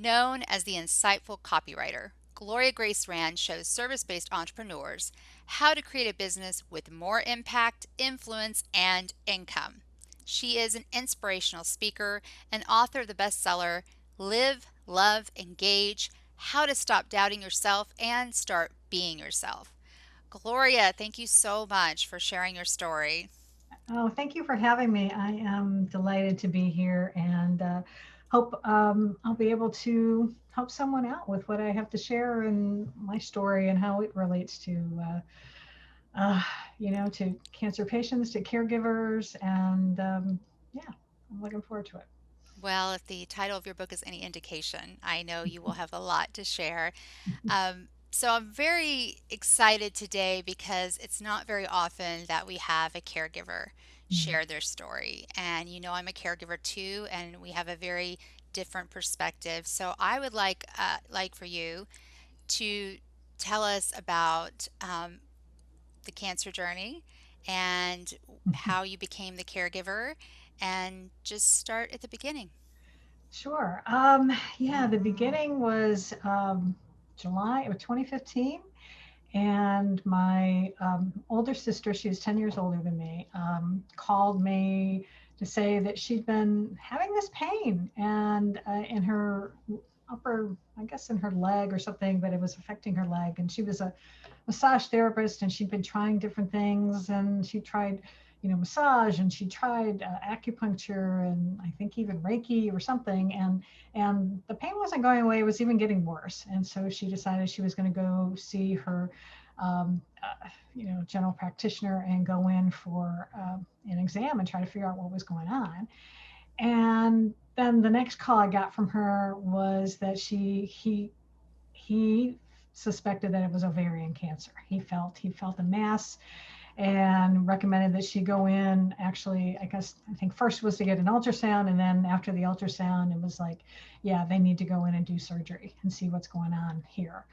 Known as the insightful copywriter, Gloria Grace Rand shows service based entrepreneurs how to create a business with more impact, influence, and income. She is an inspirational speaker and author of the bestseller Live, Love, Engage: How to Stop Doubting Yourself and Start Being Yourself. Gloria, thank you so much for sharing your story. Oh, thank you for having me. I am delighted to be here and hope I'll be able to help someone out with what I have to share and my story and how it relates uh, to cancer patients, to caregivers, and yeah, I'm looking forward to it. Well, if the title of your book is any indication, I know you will have a lot to share. So I'm very excited today because it's not very often that we have a caregiver Mm. share their story. And you know, I'm a caregiver too, and we have a very different perspective. So I would like for you to tell us about the cancer journey and how you became the caregiver, and just start at the beginning. Sure. Yeah, the beginning was July of 2015. And my older sister, she was 10 years older than me, called me to say that she'd been having this pain and in her upper, I guess in her leg or something, but it was affecting her leg. And she was a massage therapist and she'd been trying different things and she tried massage and she tried acupuncture and I think even Reiki or something, and the pain wasn't going away, it was even getting worse. And so she decided she was going to go see her general practitioner and go in for an exam and try to figure out what was going on. And then the next call I got from her was that he suspected that it was ovarian cancer. He felt a mass and recommended that she go in. Actually, I think first was to get an ultrasound, and then after the ultrasound, it was like, yeah, they need to go in and do surgery and see what's going on here.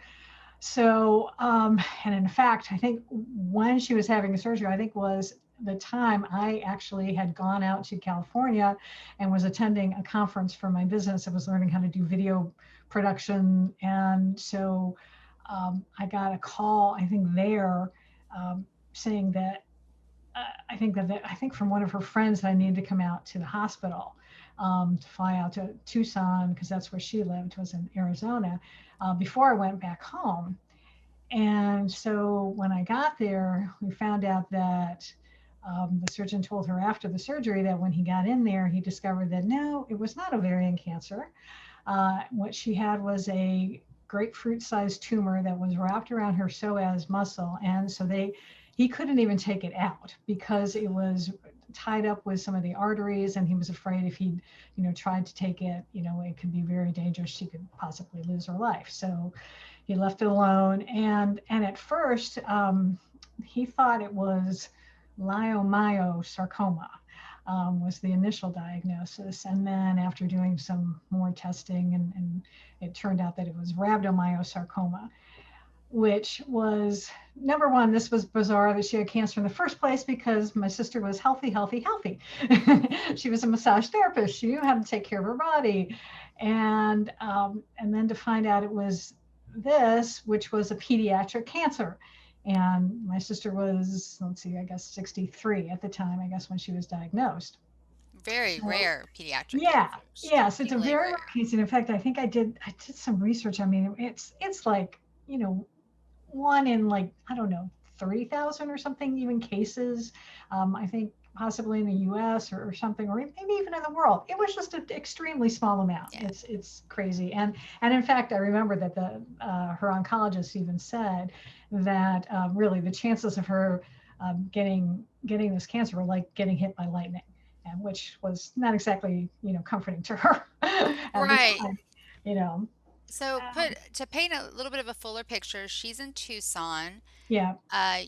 So, and in fact, I think when she was having surgery, I think was the time I actually had gone out to California and was attending a conference for my business. I was learning how to do video production. And so I got a call, I think there, saying that I think from one of her friends that I needed to come out to the hospital, to fly out to Tucson because that's where she lived, was in Arizona, before I went back home. And so when I got there, we found out that the surgeon told her after the surgery that when he got in there, he discovered that no, it was not ovarian cancer. What she had was a grapefruit-sized tumor that was wrapped around her psoas muscle, and so he couldn't even take it out because it was tied up with some of the arteries, and he was afraid if he, tried to take it, it could be very dangerous. She could possibly lose her life. So he left it alone, and at first he thought it was leiomyosarcoma, was the initial diagnosis. And then after doing some more testing, and it turned out that it was rhabdomyosarcoma, which was number one, this was bizarre that she had cancer in the first place because my sister was healthy, healthy, healthy. She was a massage therapist. She knew how to take care of her body. And then to find out it was this, which was a pediatric cancer. And my sister was, let's see, I guess 63 at the time, I guess, when she was diagnosed. Very So rare pediatric yeah, cancers, yes, it's a extremely very rare rare. case. And in fact, I think I did some research. I mean, it's like, one in like, I don't know, 30,000 or something, even cases. I think possibly in the US or something, or maybe even in the world. It was just an extremely small amount. Yeah. It's crazy. And in fact, I remember that her oncologist even said that really the chances of her getting this cancer were like getting hit by lightning, and which was not exactly, comforting to her at the Right. time, you know. So Um, put to paint a little bit of a fuller picture, she's in Tucson. yeah,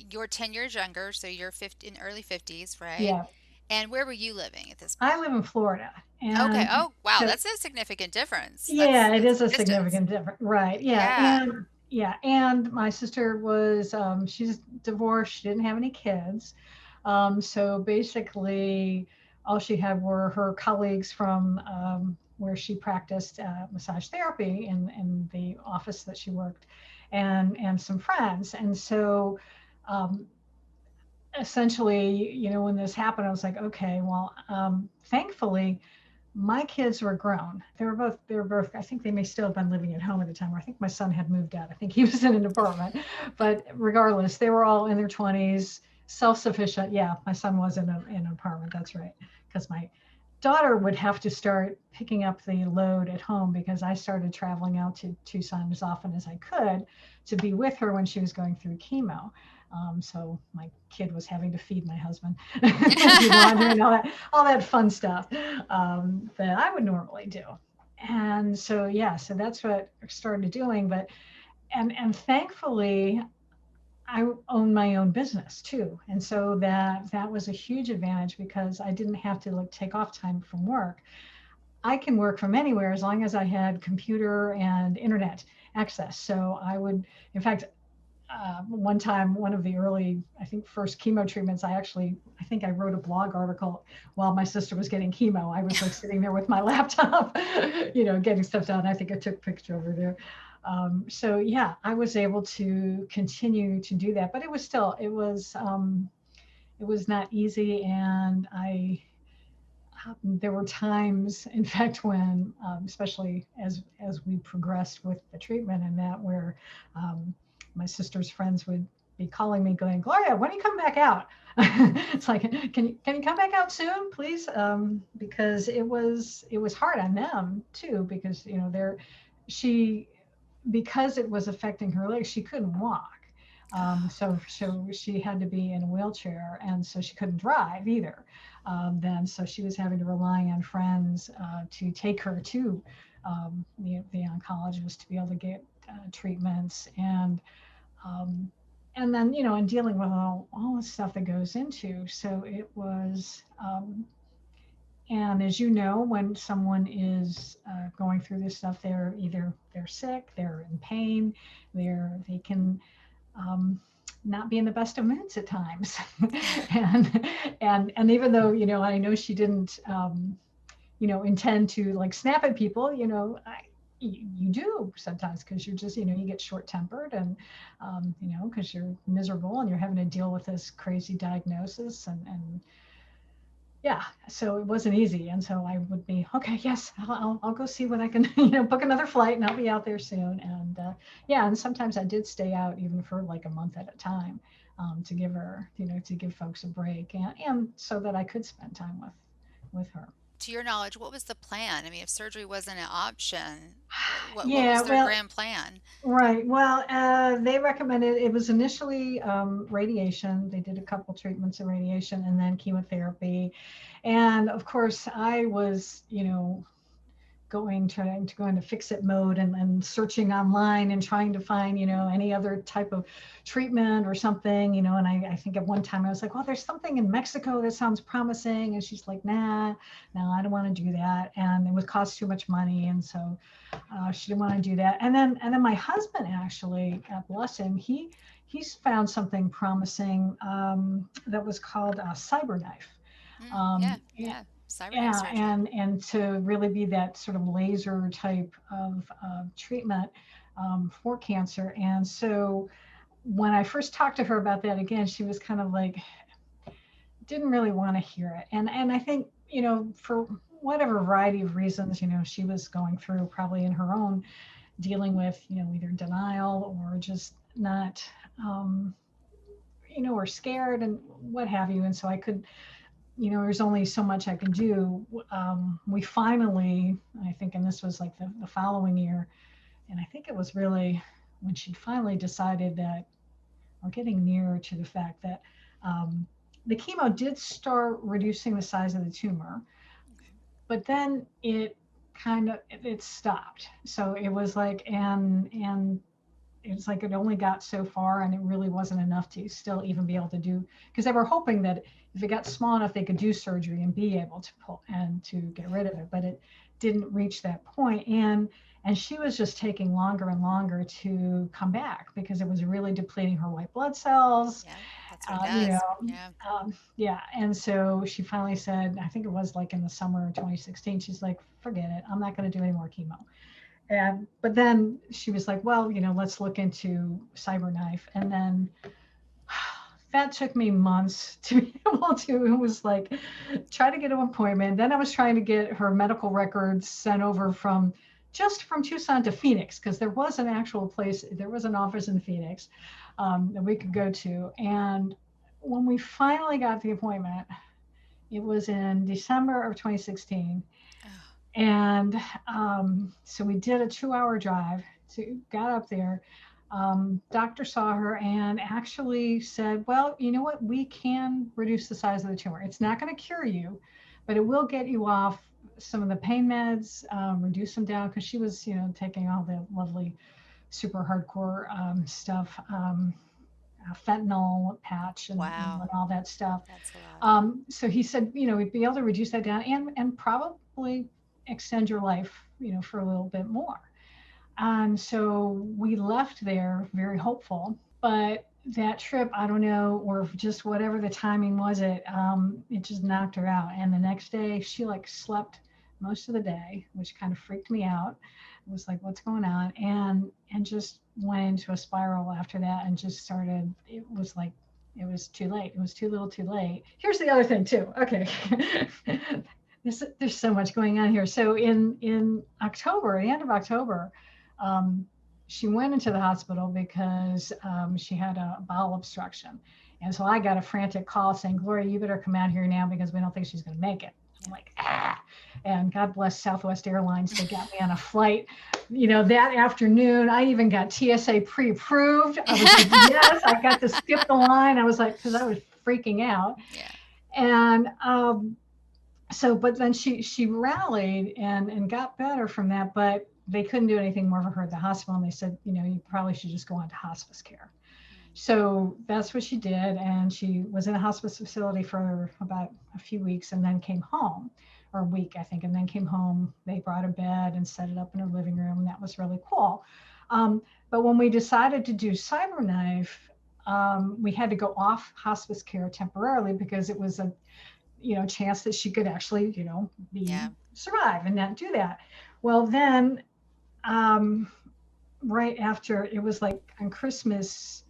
You're 10 years younger, so you're 50, in early 50s, right? yeah. And where were you living at this I point? live in Florida, Okay. and Oh, wow, so that's a significant difference. yeah, it That's is a distance. significant difference, right? Yeah, Yeah. and my sister was she's divorced. She didn't have any kids, so basically all she had were her colleagues from where she practiced massage therapy in the office that she worked, and some friends. And so um, essentially, when this happened, I was like, okay, well, thankfully, my kids were grown. They were both, I think they may still have been living at home at the time, or I think my son had moved out. I think he was in an apartment. But regardless, they were all in their 20s, self-sufficient. Yeah, my son was in an apartment. That's right. Because my daughter would have to start picking up the load at home because I started traveling out to Tucson as often as I could to be with her when she was going through chemo. So my kid was having to feed my husband, do laundry and all that fun stuff that I would normally do. And so yeah, so that's what I started doing. But and thankfully I own my own business too. And so that was a huge advantage because I didn't have to like take off time from work. I can work from anywhere as long as I had computer and internet access. So I would, in fact, one time, one of the early, I think, first chemo treatments, I think I wrote a blog article while my sister was getting chemo. I was like sitting there with my laptop, getting stuff done. I think I took a picture over there. So yeah, I was able to continue to do that, but it was not easy, and there were times, in fact, when, especially as we progressed with the treatment and that, where my sister's friends would be calling me, going, "Gloria, when are you coming back out?" It's like, can you come back out soon, please? Because it was hard on them too, because she because it was affecting her legs, she couldn't walk. So she had to be in a wheelchair, and so she couldn't drive either. Then so she was having to rely on friends to take her to the oncologist to be able to get treatments, um, and then and dealing with all the stuff that goes into. So it was. And as you know, when someone is going through this stuff, they're sick, they're in pain, they can not be in the best of moods at times. And even though I know she didn't intend to like snap at people, you do sometimes, because you're just you get short tempered, and because you're miserable and you're having to deal with this crazy diagnosis, and yeah, so it wasn't easy. And so I would be, okay, yes, I'll go see what I can, book another flight, and I'll be out there soon. And yeah, and sometimes I did stay out even for like a month at a time, to give her, to give folks a break, and so that I could spend time with her. To your knowledge, what was the plan? I mean, if surgery wasn't an option, what Yeah, was their well, grand plan? right. Well, they recommended it was initially radiation. They did a couple treatments of radiation and then chemotherapy. And of course, I was, trying to go into fix it mode, and searching online and trying to find any other type of treatment or something, and I think at one time I was like, well, there's something in Mexico that sounds promising, and she's like, nah, no, I don't want to do that, and it would cost too much money, and so she didn't want to do that. And then my husband, actually, God bless him, he's found something promising, that was called a cyberknife. Yeah, Yeah, yeah, cyberknife yeah, surgery. and to really be that sort of laser type of treatment for cancer. And so when I first talked to her about that, again, she was kind of like, didn't really want to hear it. And I think, for whatever variety of reasons, she was going through, probably in her own, dealing with, either denial or just not, or scared and what have you. And so I could, there's only so much I can do. We finally, I think, and this was like the following year, and I think it was really when she finally decided that we're getting nearer to the fact that the chemo did start reducing the size of the tumor, Okay. but then it stopped. So it was like, and it's like it only got so far, and it really wasn't enough to still even be able to do, because they were hoping that if it got small enough they could do surgery and be able to pull and to get rid of it, but it didn't reach that point. And she was just taking longer and longer to come back, because it was really depleting her white blood cells. Yeah, That's what it you does. know, Yeah. yeah. And so she finally said, I think it was like in the summer of 2016, she's like, forget it. I'm not going to do any more chemo. And, but then she was like, well, let's look into CyberKnife. And then that took me months to be able to, it was like, try to get an appointment. Then I was trying to get her medical records sent over from Tucson to Phoenix, because there was an actual place, there was an office in Phoenix that we could go to. And when we finally got the appointment, it was in December of 2016. Oh, And so we did a 2 hour drive got up there. Doctor saw her and actually said, well, you know what? We can reduce the size of the tumor. It's not going to cure you, but it will get you off some of the pain meds, reduce them down, because she was, taking all the lovely, super hardcore stuff, fentanyl patch and wow. all that stuff. That's a lot. So he said, we'd be able to reduce that down and probably extend your life, for a little bit more. And so we left there very hopeful. But that trip, I don't know, or just whatever the timing was, it just knocked her out. And the next day, she like slept most of the day, which kind of freaked me out. It was like, what's going on? And just went into a spiral after that, and just started. It was like it was too late. It was too little, too late. Here's the other thing too. Okay. There's so much going on here. So in October, the end of October, um, she went into the hospital because she had a bowel obstruction. And so I got a frantic call saying, Gloria, you better come out here now because we don't think she's going to make it. I'm Yeah. like, ah. And God bless Southwest Airlines. They got me on a flight, that afternoon. I even got TSA pre-approved. I was like, yes, I got to skip the line. I was like, because I was freaking out. Yeah. And so, but then she rallied and got better from that, but they couldn't do anything more for her at the hospital. And they said, you probably should just go on to hospice care. So that's what she did. And she was in a hospice facility for about a few weeks and then came home, or a week, I think, and then came home. They brought a bed and set it up in her living room. And that was really cool. But when we decided to do CyberKnife, we had to go off hospice care temporarily because it was a chance that she could actually, be Yeah. survive and not do that. Well, then, um, right after, it was like on Christmas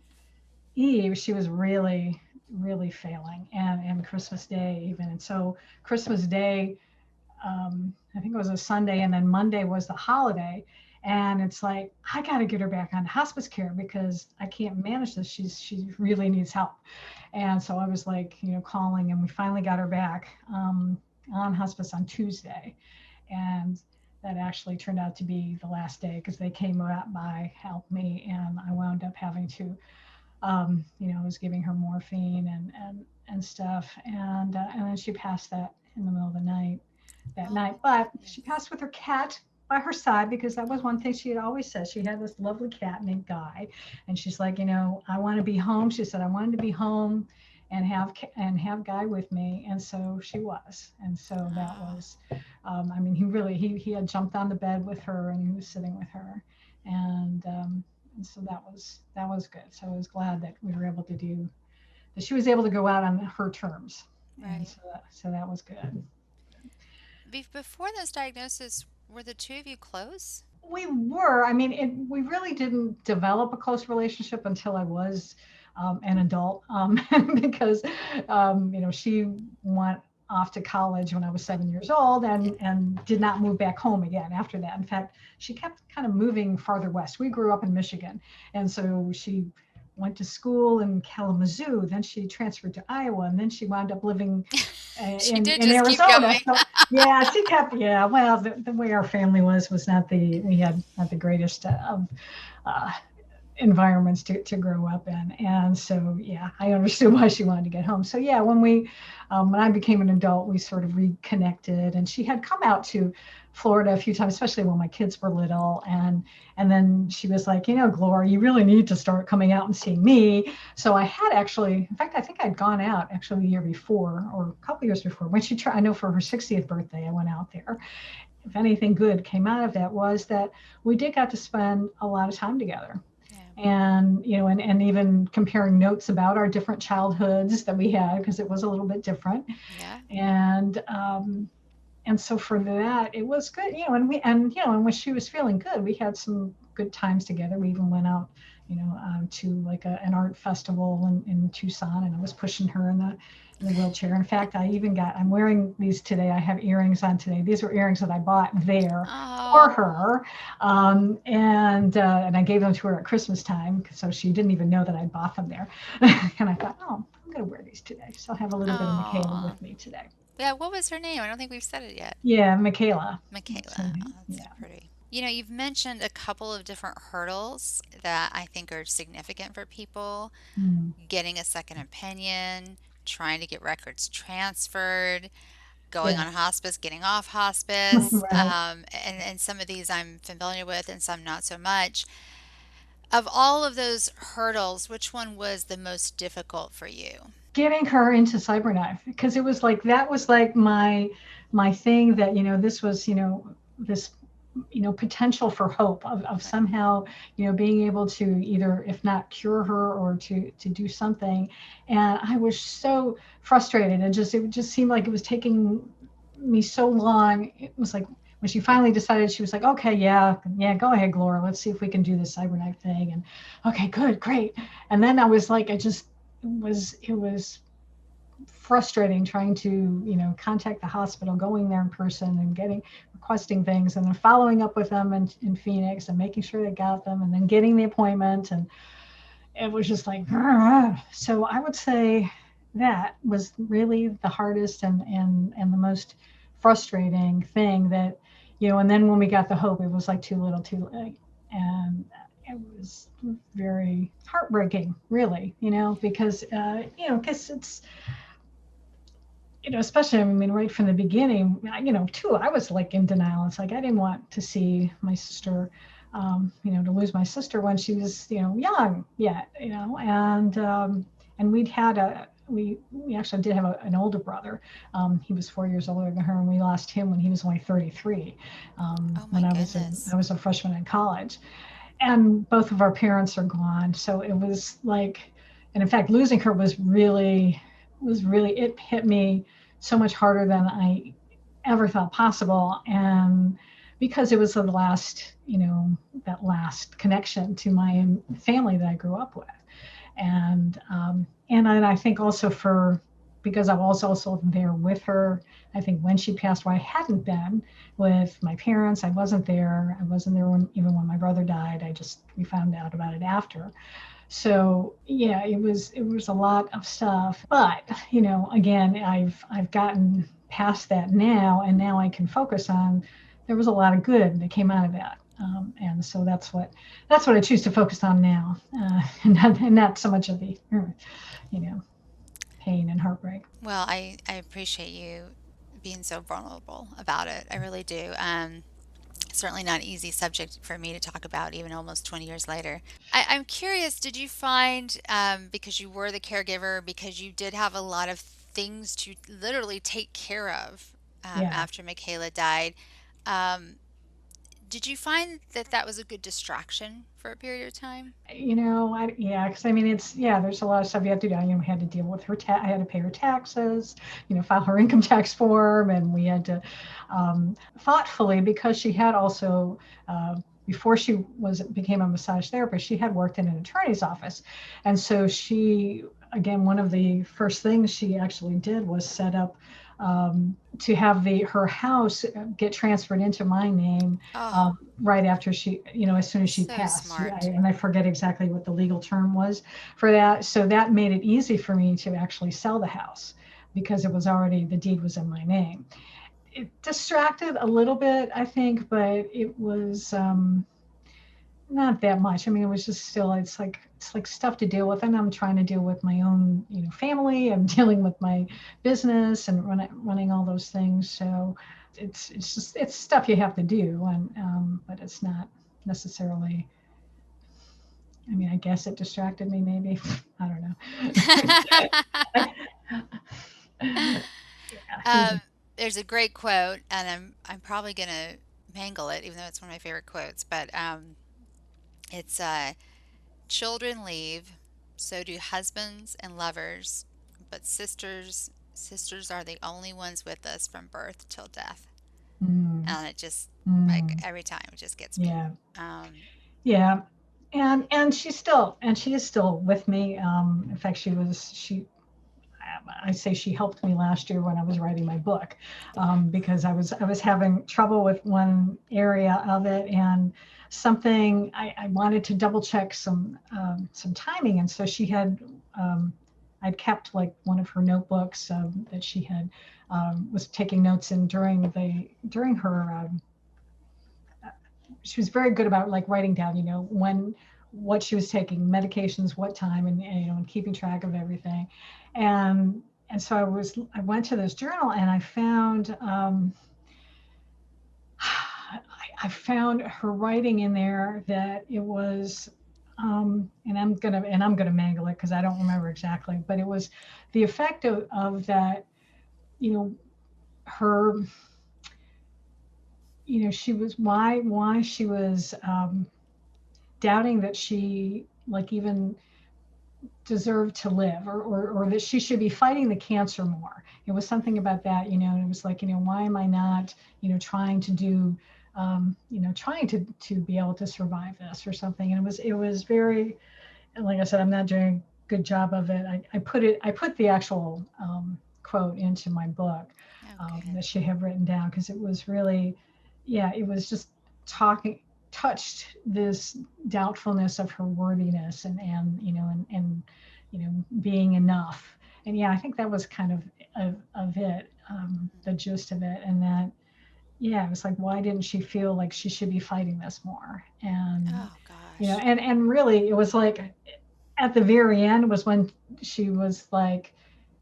Eve, she was really, really failing, and Christmas Day even. And so Christmas Day, I think it was a Sunday, and then Monday was the holiday. And it's like, I got to get her back on hospice care because I can't manage this. She really needs help. And so I was like, calling, and we finally got her back on hospice on Tuesday. And that actually turned out to be the last day because they came up by, help me, and I wound up having to, I was giving her morphine and stuff. And then she passed that in the middle of the night that Oh night. my But she goodness. passed with her cat by her side because that was one thing she had always said. She had this lovely cat named Guy, and she's like, I want to be home. She said, I wanted to be home and have Guy with me, and so she was. And so that Oh, was, I mean, he had jumped on the bed with her and he was sitting with her, and so that was good. So I was glad that we were able to do that. She was able to go out on her terms, and right. so that was good. Before this diagnosis, were the two of you close? We were. I mean, we really didn't develop a close relationship until I was an adult, because she went off to college when I was 7 years old, Yeah. and did not move back home again after that. In fact, she kept kind of moving farther west. We grew up in Michigan, and so she went to school in Kalamazoo. Then she transferred to Iowa, and then she wound up living She in did in just keep Arizona. going. So yeah, she kept. Yeah, well, the way our family was not we had not the greatest of uh, environments to grow up in. And so, yeah, I understood why she wanted to get home. So yeah, when I became an adult, we sort of reconnected, and she had come out to Florida a few times, especially when my kids were little. And then she was like, Gloria, you really need to start coming out and seeing me. So I had actually, in fact, I think I'd gone out actually the year before, or a couple years before, when she tried, I know for her 60th birthday, I went out there. If anything good came out of that was that we did got to spend a lot of time together. Yeah. and and even comparing notes about our different childhoods that we had, because it was a little bit different. Yeah. And so for that, it was good, and when she was feeling good, we had some good times together. We even went out, to like an art festival in Tucson, and I was pushing her in the wheelchair. In fact, I'm wearing these today. I have earrings on today. These were earrings that I bought there for Oh, her, and I gave them to her at Christmas time, so she didn't even know that I bought them there. And I thought, oh, I'm going to wear these today, so I'll have a little bit of Michaela oh. with me today. Yeah, what was her name? I don't think we've said it yet. Yeah, Michaela. That's her Michaela. Oh, name. that's Yeah. pretty. You know, you've mentioned a couple of different hurdles that I think are significant for people: Mm. getting a second opinion, trying to get records transferred, going Yeah. on hospice, getting off hospice. Right. And some of these I'm familiar with and some not so much. Of all of those hurdles, which one was the most difficult for you? Getting her into cyberknife, because it was like that was like my thing, that this was this potential for hope of Right. somehow being able to either, if not cure her, or to do something. And I was so frustrated, and just it just seemed like it was taking me so long. It was like when she finally decided, she was like, okay, yeah, yeah, go ahead, Gloria, let's see if we can do this cyberknife thing. And okay, good, great. And then I was like, it was frustrating trying to contact the hospital, going there in person and getting requesting things, and then following up with them in Phoenix and making sure they got them, and then getting the appointment. And it was just like so I would say that was really the hardest and the most frustrating thing. That and then when we got the hope, it was like too little too late. And it was very heartbreaking, really, because because it's especially, I mean, right from the beginning, too, I was like in denial. It's like I didn't want to see my sister, to lose my sister when she was, young yet, and we actually did have an older brother. He was 4 years older than her, and we lost him when he was only 33, Oh when my I goodness. was a freshman in college. And both of our parents are gone, so it was like, and in fact, losing her was really, it hit me so much harder than I ever thought possible. And because it was the last, that last connection to my family that I grew up with. And I think also because I was also there with her. I think when she passed away, I hadn't been with my parents. I wasn't there. I wasn't there even when my brother died. We found out about it after. So yeah, it was a lot of stuff. But again, I've gotten past that now, and now I can focus on. There was a lot of good that came out of that, and so that's what I choose to focus on now, and not so much of the you know pain and heartbreak. Well, I appreciate you being so vulnerable about it. I really do. Certainly not an easy subject for me to talk about, even almost 20 years later. I'm curious, did you find, because you were the caregiver, because you did have a lot of things to literally take care of Yeah. after Michaela died, um, did you find that that was a good distraction for a period of time? Yeah, because I mean, there's a lot of stuff you have to do. I had to deal with her. I had to pay her taxes, file her income tax form, and we had to thoughtfully, because she had also. Before she became a massage therapist, she had worked in an attorney's office, and so again, one of the first things she actually did was set up to have her house get transferred into my name, Oh, right after as soon as she so passed. smart. And I forget exactly what the legal term was for that. So that made it easy for me to actually sell the house, because the deed was in my name. It distracted a little bit, I think, but it was not that much. I mean, it was just still, it's like stuff to deal with, and I'm trying to deal with my own, family. I'm dealing with my business and running all those things. So it's stuff you have to do, and but it's not necessarily. I mean, I guess it distracted me, maybe. I don't know. Yeah, it was. Um, there's a great quote, and I'm probably gonna mangle it, even though it's one of my favorite quotes. But it's Children leave, so do husbands and lovers, but sisters are the only ones with us from birth till death. Mm, And it just, like, mm, every time it just gets me. yeah, Um, yeah. And she is still with me. In fact, I say she helped me last year when I was writing my book, because I was having trouble with one area of it, and something I wanted to double check some timing, and so she had I'd kept like one of her notebooks that she had was taking notes in during her. She was very good about like writing down, when what she was taking, medications, what time, and keeping track of everything, and and so I went to this journal and I found I found her writing in there that it was and I'm gonna mangle it because I don't remember exactly, but it was the effect of that, you know, her, she was why she was doubting that she like even deserved to live, or that she should be fighting the cancer more. It was something about that, and it was like, why am I not, trying to do, trying to be able to survive this or something. And it was very, like I said, I'm not doing a good job of it. I put the actual quote into my book oh, good. that she had written down because it was really, yeah, it was just talking touched this doubtfulness of her worthiness and being enough. And yeah, I think that was kind of it, the gist of it. And that, yeah, it was like, why didn't she feel like she should be fighting this more? And Oh, gosh. and really, it was like at the very end was when she was like,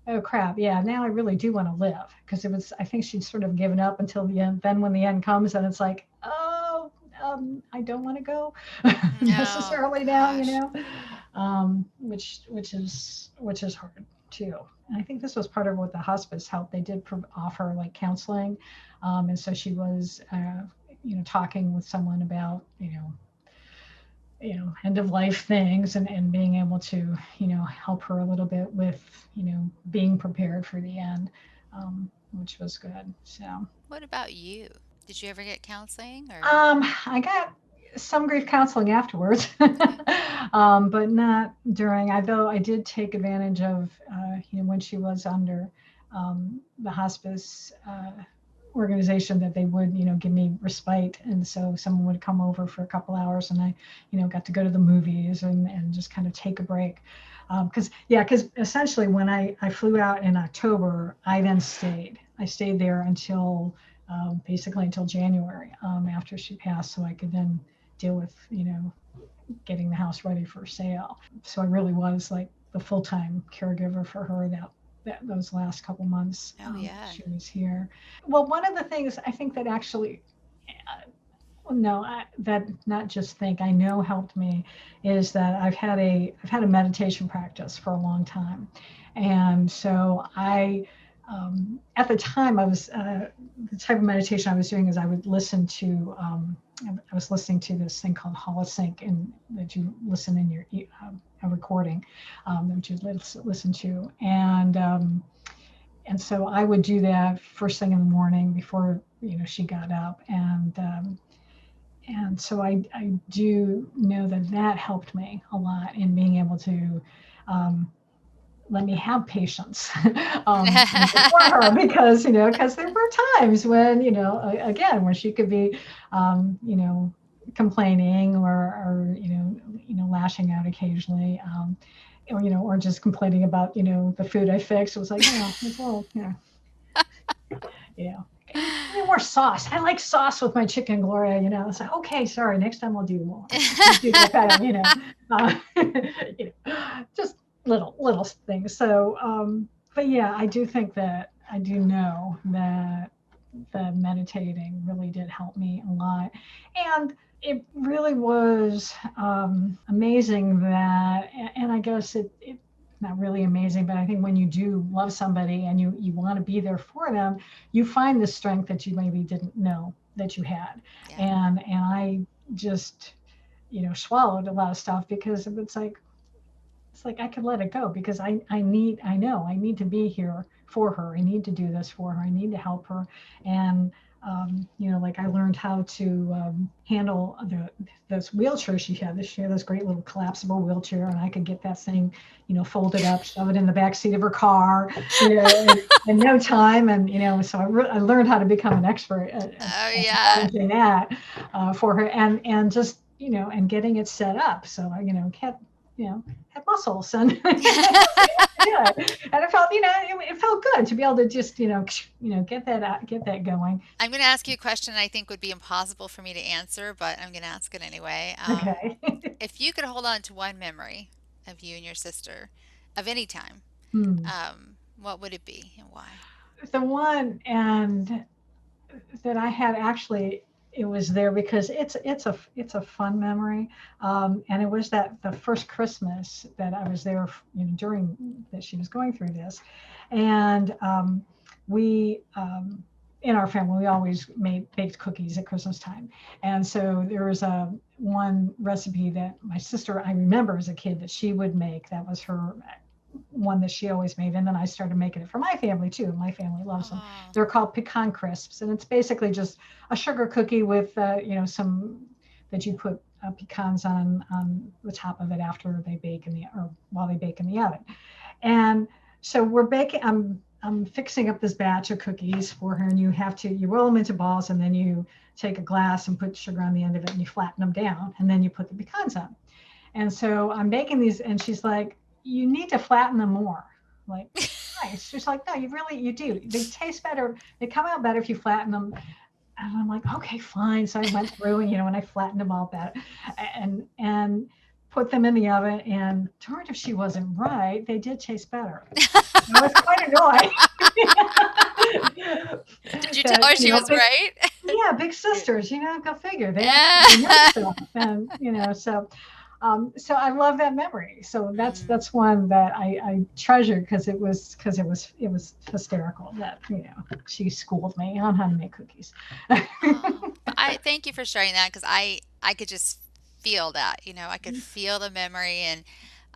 oh crap, yeah, now I really do want to live, because it was, I think she'd sort of given up until the end. Then when the end comes, and it's like, oh, I don't want to go Oh, necessarily now, gosh. which is hard too. And I think this was part of what the hospice helped. They did offer like counseling, and so she was, talking with someone about, end of life things, and being able to, help her a little bit with, being prepared for the end, which was good. So What about you? Did you ever get counseling or? I got some grief counseling afterwards, Okay. but not during. Though I did take advantage of, when she was under the hospice organization, that they would, give me respite, and so someone would come over for a couple hours, and I, got to go to the movies and just kind of take a break. Because essentially when I flew out in October, I then stayed. I stayed there until basically until January, after she passed, so I could then deal with, getting the house ready for sale. So I really was like the full time caregiver for her those last couple months Oh, that yeah. she was here. Well, one of the things I think that actually, no, that not just think, I know helped me, is that I've had a meditation practice for a long time, and so at the time I was the type of meditation I was doing is I would listen to I was listening to this thing called holosync, and that you listen in your a recording that you listen to, and so I would do that first thing in the morning before, she got up, and so I do know that that helped me a lot in being able to um, let me have patience for her, because because there were times when, again, when she could be complaining, or lashing out occasionally, or just complaining about the food I fixed. It was like, well, yeah. Give me more sauce. I like sauce with my chicken, Gloria. It's like, okay, sorry. Next time I'll do more. We'll do that kind of, just little things. So, but yeah, I do think that I do know that the meditating really did help me a lot, and it really was amazing that, and I guess it not really amazing, but I think when you do love somebody and you want to be there for them, you find the strength that you maybe didn't know that you had. Yeah. And I just swallowed a lot of stuff because it's like I could let it go because I know I need to be here for her. I need to do this for her. I need to help her. And like I learned how to handle this wheelchair she had. She had this great little collapsible wheelchair, and I could get that thing, folded up, shove it in the back seat of her car, in no time. And so I learned how to become an expert Oh at yeah. managing that for her, and just and getting it set up. So I had muscles and yeah, and it felt it felt good to be able to just get that out, get that going. I'm going to ask you a question I think would be impossible for me to answer, but I'm going to ask it anyway. Okay. If you could hold on to one memory of you and your sister of any time, Hmm. what would it be and why? The one and that I had actually it was there because it's a fun memory, and it was that the first Christmas that I was there, during that she was going through this, and we. In our family, we always made baked cookies at Christmas time, and so there was a one recipe that my sister I remember as a kid that she would make. That was her one that she always made. And then I started making it for my family too. My family loves them. Oh, They're called pecan crisps, and it's basically just a sugar cookie with, some that you put pecans on the top of it after they bake or while they bake in the oven. And so we're baking. I'm fixing up this batch of cookies for her, and you roll them into balls, and then you take a glass and put sugar on the end of it, and you flatten them down, and then you put the pecans on. And so I'm making these, and she's like, "You need to flatten them more." Like, nice. She's like, "No, you do. They taste better. They come out better if you flatten them." And I'm like, "Okay, fine." So I went through, and I flattened them all better, and put them in the oven. And darned if she wasn't right, they did taste better. I was quite annoyed did you tell that her she was right? yeah, big sisters, go figure. They actually know Yeah. stuff, and so I love that memory. So that's Mm. that's one that I treasure because it was hysterical that she schooled me on how to make cookies. Oh, I thank you for sharing that because I could just feel that, I could feel the memory and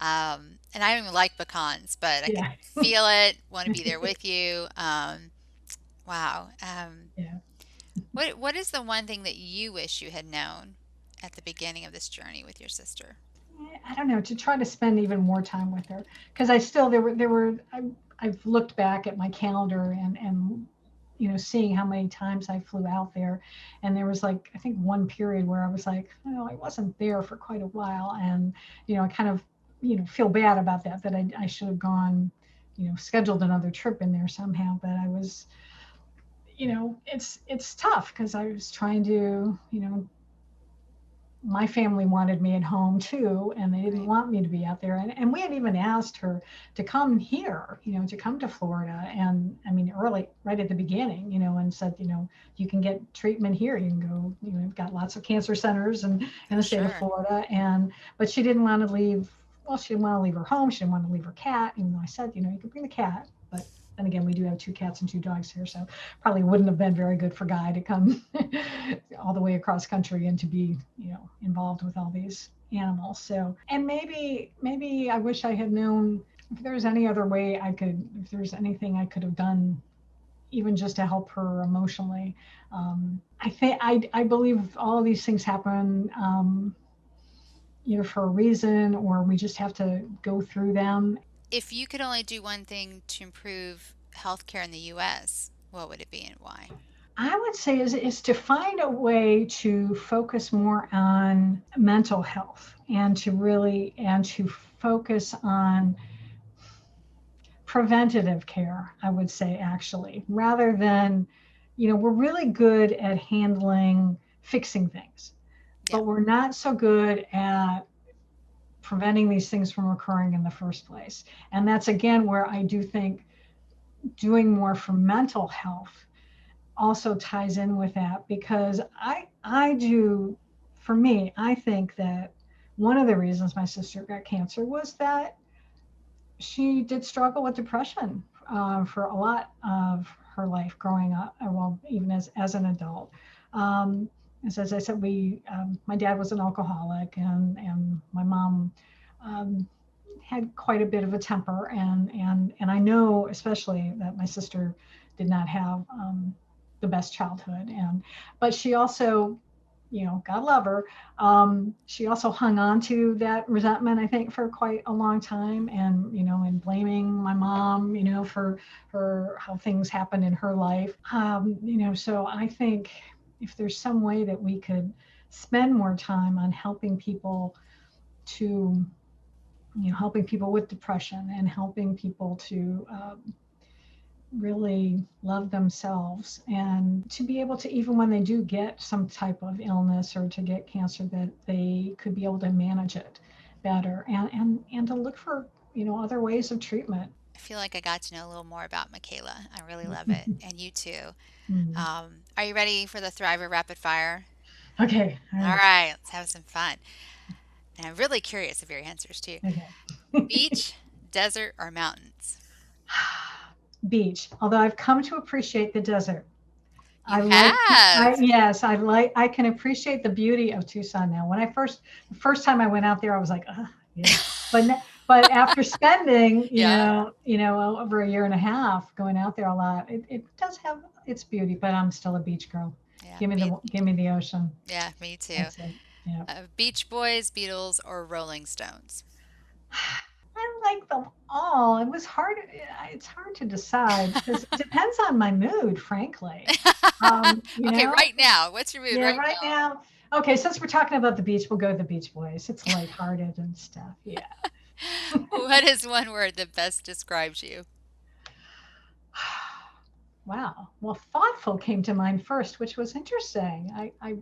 I don't even like pecans, but I could Yeah, feel it, want to be there with you. Wow. yeah. What is the one thing that you wish you had known at the beginning of this journey with your sister? I don't know, to try to spend even more time with her because I still I've looked back at my calendar and seeing how many times I flew out there, and there was like I think one period where I was like, oh, I wasn't there for quite a while, and I kind of feel bad about that I should have gone, scheduled another trip in there somehow, but I was, it's tough because I was trying to, my family wanted me at home too, and they didn't Right. want me to be out there. And we had even asked her to come here, to come to Florida. And I mean, early, right at the beginning, and said, you can get treatment here. You can go, we've got lots of cancer centers in I'm the state of sure. Florida. But she didn't want to leave. Well, she didn't want to leave her home. She didn't want to leave her cat. And I said, you can bring the cat, but then again, we do have two cats and two dogs here, so probably wouldn't have been very good for Guy to come all the way across country and to be, involved with all these animals. So, and maybe I wish I had known if there's any other way if there's anything I could have done, even just to help her emotionally. I believe all of these things happen, either for a reason or we just have to go through them. If you could only do one thing to improve healthcare in the US, what would it be and why? I would say is to find a way to focus more on mental health and to focus on preventative care, I would say, actually, rather than, we're really good at handling fixing things, Yeah, but we're not so good at preventing these things from occurring in the first place. And that's again where I do think doing more for mental health also ties in with that because I do, for me, I think that one of the reasons my sister got cancer was that she did struggle with depression for a lot of her life growing up, well, even as an adult. Um, as I said, my dad was an alcoholic, and my mom um, had quite a bit of a temper, and I know especially that my sister did not have the best childhood, and but she also, God love her, she also hung on to that resentment, I think, for quite a long time, and blaming my mom, for how things happened in her life, so I think if there's some way that we could spend more time on to helping people with depression and helping people to really love themselves and to be able to, even when they do get some type of illness or to get cancer, that they could be able to manage it better, and to look for other ways of treatment. I feel like I got to know a little more about Michaela. I really love it. And you too. Mm. Are you ready for the Thriver Rapid Fire? Okay, all All right. right, let's have some fun. And I'm really curious of your answers too. Okay. Beach, desert, or mountains? Beach, although I've come to appreciate the desert. You I like, have. yes, I can appreciate the beauty of Tucson now. The first time I went out there, I was like, yeah. But after spending, Yeah. over a year and a half going out there a lot, it does have its beauty, but I'm still a beach girl. Yeah. Give me the ocean. Yeah, me too. That's it. Yeah. Beach Boys, Beatles, or Rolling Stones? I like them all. It was hard. It's hard to decide because it depends on my mood, frankly. You Okay, know, right now. What's your mood Yeah, right right now. Okay, since we're talking about the beach, we'll go to the Beach Boys. It's lighthearted and stuff. Yeah. now? What is one word that best describes you? Wow. Well, thoughtful came to mind first, which was interesting. I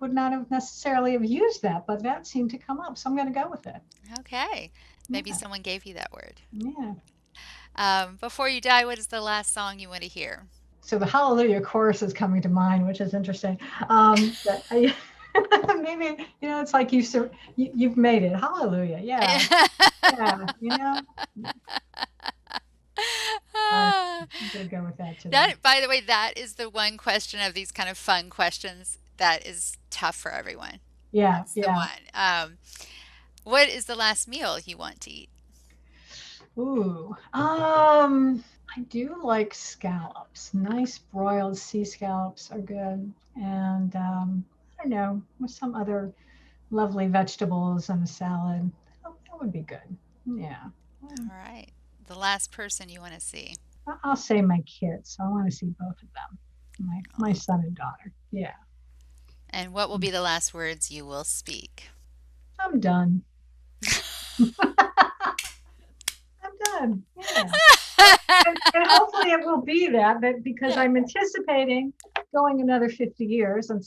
would not have necessarily have used that, but that seemed to come up, so I'm going to go with it. Okay. Maybe Yeah. someone gave you that word. Yeah. Before you die, what is the last song you want to hear? So the Hallelujah chorus is coming to mind, which is interesting. That I, maybe it's like you've made it. Hallelujah. Yeah. Yeah. I'm gonna go with that today. That, by the way, that is the one question of these kind of fun questions that is tough for everyone. Yeah. That's the Yeah. one. What is the last meal you want to eat? Ooh, I do like scallops. Nice broiled sea scallops are good, and I don't know, with some other lovely vegetables and a salad. That would be good. Yeah. All right. The last person you want to see. I'll say my kids. So I want to see both of them, my Oh. son and daughter. Yeah. And what will be the last words you will speak? I'm done. I'm done. Yeah. And hopefully it will be that because I'm anticipating going another 50 years and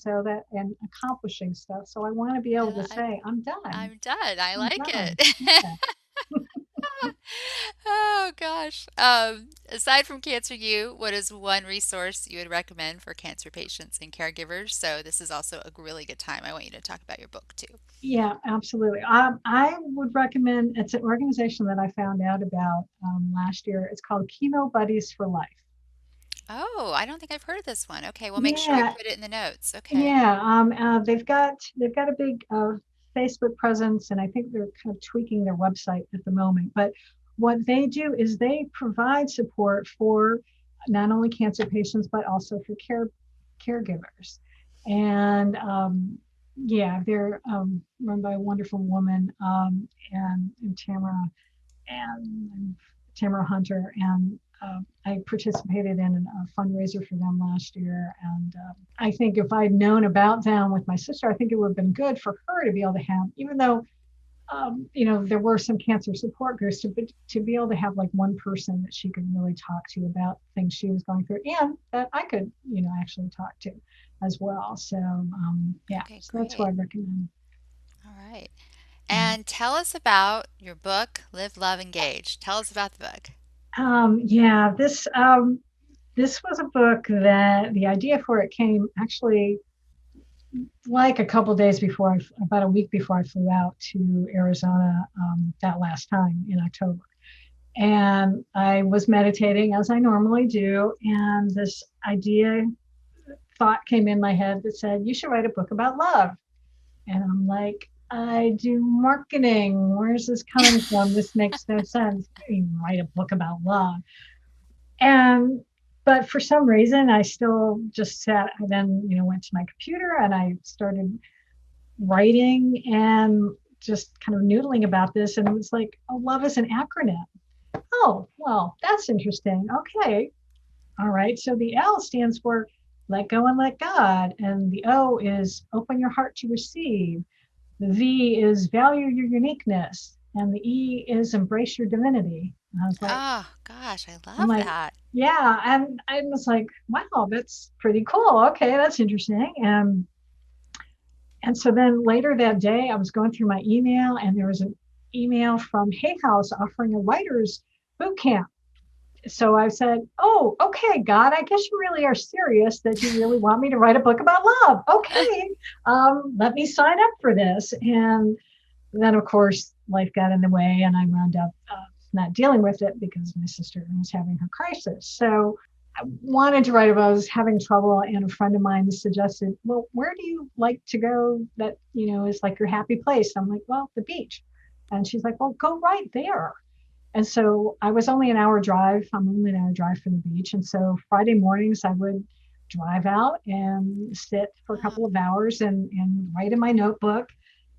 accomplishing stuff. So I want to be able to I, say, I'm done. I'm done. I I'm like done. it. Yeah. Oh gosh. Aside from Cancer U, what is one resource you would recommend for cancer patients and caregivers? So this is also a really good time. I want you to talk about your book too. Yeah, absolutely. I would recommend, it's an organization that I found out about last year. It's called Chemo Buddies for Life. Oh, I don't think I've heard of this one. Okay, we'll make sure we Yeah, put it in the notes. Okay. Yeah, they've got a big Facebook presence, and I think they're kind of tweaking their website at the moment. But what they do is they provide support for not only cancer patients but also for caregivers. And yeah, they're run by a wonderful woman, and and Tamara Hunter, and I participated in a fundraiser for them last year. And I think if I'd known about them with my sister, I think it would have been good for her to be able to have, even though there were some cancer support groups, to be able to have like one person that she could really talk to about things she was going through, and that I could, actually talk to as well. So yeah, Okay, so that's what great. I recommend. All right. Yeah. And tell us about your book, Live, Love, Engage. Tell us about the book. Yeah, this was a book that the idea for it came actually like a couple days before about a week before I flew out to Arizona, that last time in October. And I was meditating as I normally do, and this idea thought came in my head that said, you should write a book about love. And I'm like, I do marketing. Where's this coming from? This makes no sense. You write a book about love. And but for some reason I still just sat. I then, went to my computer and I started writing and just kind of noodling about this. And it was like, oh, love is an acronym. Oh, well, that's interesting. Okay. All right. So the L stands for let go and let God. And the O is open your heart to receive. The V is value your uniqueness. And the E is embrace your divinity. And I was like, Oh, gosh, I I'm love like, that. yeah. And I was like, wow, that's pretty cool. Okay, that's interesting. And so then later that day, I was going through my email and there was an email from Hay House offering a writer's boot camp. So I said, oh, okay, God, I guess you really are serious that you really want me to write a book about love. Okay, let me sign up for this. And then, of course, life got in the way and I wound up not dealing with it because my sister was having her crisis. So I wanted to write about I was having trouble, and a friend of mine suggested, well, where do you like to go that, is like your happy place? I'm like, well, the beach. And she's like, well, go right there. And so I was only an hour drive. I'm only an hour drive from the beach. And so Friday mornings I would drive out and sit for a Oh, couple of hours and write in my notebook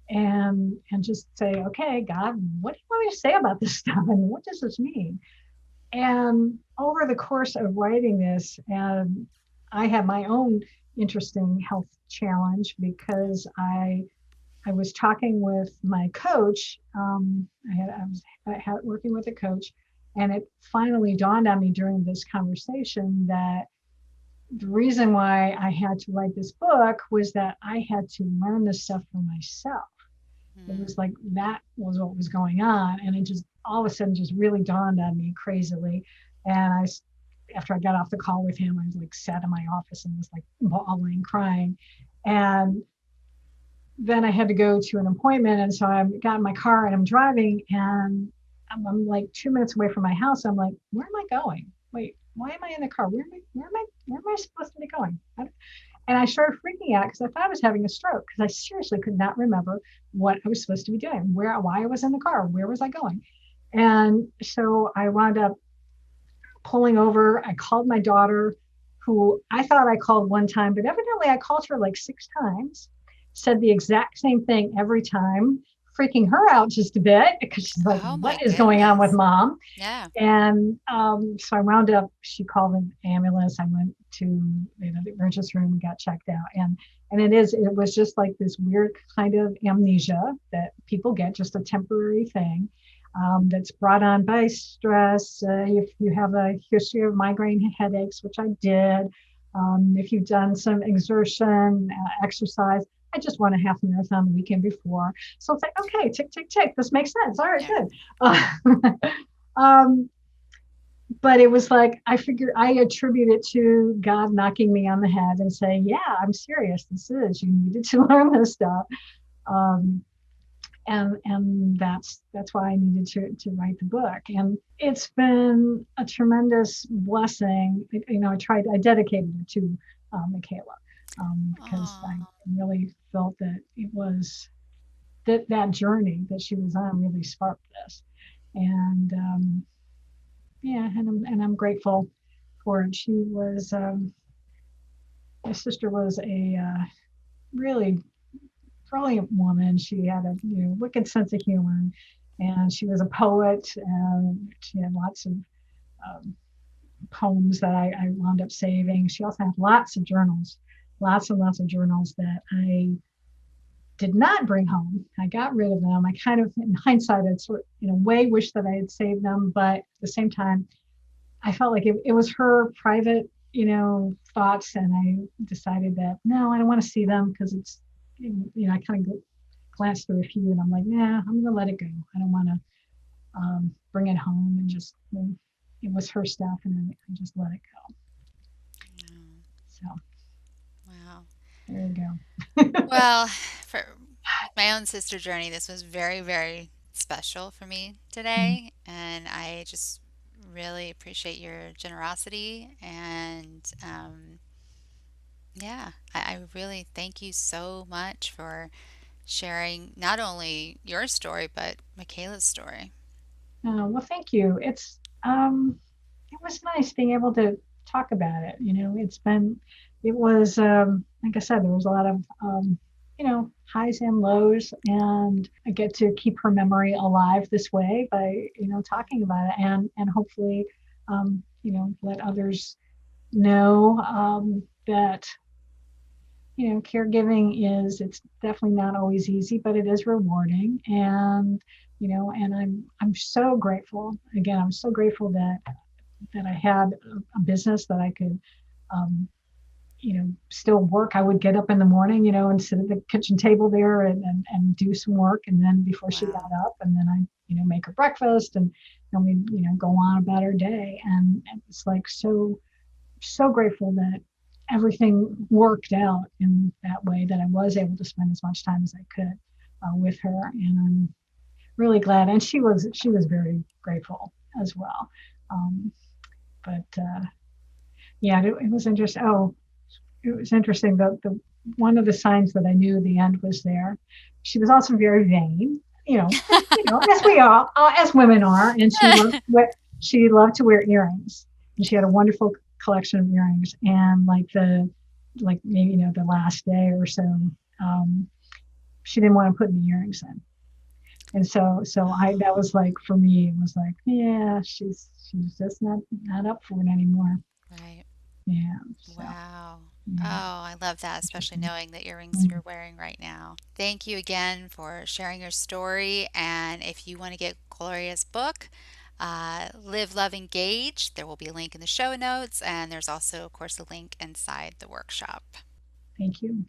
and just say, okay, God, what do you want me to say about this stuff? And what does this mean? And over the course of writing this, and I had my own interesting health challenge because I was talking with my coach. I was working with a coach, and it finally dawned on me during this conversation that the reason why I had to write this book was that I had to learn this stuff for myself. It mm, was like that was what was going on, and it just all of a sudden just really dawned on me crazily. And after I got off the call with him, I was like sat in my office and was like bawling, crying, and then I had to go to an appointment. And so I got in my car and I'm driving and I'm like 2 minutes away from my house. I'm like, where am I going? Wait, why am I in the car? Where am I supposed to be going? And I started freaking out because I thought I was having a stroke because I seriously could not remember what I was supposed to be doing, why I was in the car, where was I going? And so I wound up pulling over. I called my daughter, who I thought I called one time, but evidently I called her like 6 times, said the exact same thing every time, freaking her out just a bit because she's like, oh what my is going on with goodness. mom? Yeah. And so I wound up, she called an ambulance. I went to the emergency room and got checked out. And it was just like this weird kind of amnesia that people get, just a temporary thing that's brought on by stress. If you have a history of migraine headaches, which I did, if you've done some exertion, exercise, I just won a half marathon the weekend before. So it's like, okay, tick, tick, tick. This makes sense. All right, Yeah. good. Um, but it was like I attribute it to God knocking me on the head and saying, "Yeah, I'm serious. This is you needed to learn this stuff." Um, and that's why I needed to write the book. And it's been a tremendous blessing. I dedicated it to Michaela because I Oh, really felt that it was that journey that she was on really sparked this. And yeah, and I'm grateful for it. She was my sister was a really brilliant woman. She had a wicked sense of humor, and she was a poet. And she had lots of um, poems that I wound up saving. She also had lots of journals, lots and lots of journals that I did not bring home. I got rid of them. I kind of, in hindsight, I'd sort of, in a way, wish that I had saved them, but at the same time, I felt like it was her private, thoughts, and I decided that no, I don't want to see them because it's, I kind of glanced through a few, and I'm like, nah, I'm gonna let it go. I don't want to bring it home, and just it was her stuff, and I just let it go. So wow. there you go. Well, for my own sister journey, this was very, very special for me today. And I just really appreciate your generosity and Yeah, I really thank you so much for sharing not only your story, but Michaela's story. Well, thank you. It was nice being able to talk about it. It was, like I said, there was a lot of, highs and lows, and I get to keep her memory alive this way by, talking about it, and hopefully, let others know that, caregiving it's definitely not always easy, but it is rewarding. And I'm so grateful. Again, I'm so grateful that I had a business that I could, um, still work. I would get up in the morning, and sit at the kitchen table there and do some work. And then before she got Wow. up, and then I, make her breakfast, and we, go on about our day. And it's like so grateful that everything worked out in that way, that I was able to spend as much time as I could with her. And I'm really glad. And she was very grateful as well. Um, but yeah, it was interesting. Oh, it was interesting. The one of the signs that I knew the end was there. She was also very vain, as we all, as women are, and she loved to wear earrings, and she had a wonderful collection of earrings. And like maybe the last day or so, um, she didn't want to put the earrings in, and so I that was like, for me, it was like, yeah, she's just not up for it anymore. Right. Yeah, so Wow. Oh, yeah, I love that, especially interesting. knowing the earrings Mm, you're wearing right now. Thank you again for sharing your story. And if you want to get Gloria's book, Live, Love, Engage, there will be a link in the show notes. And there's also, of course, a link inside the workshop. thank you.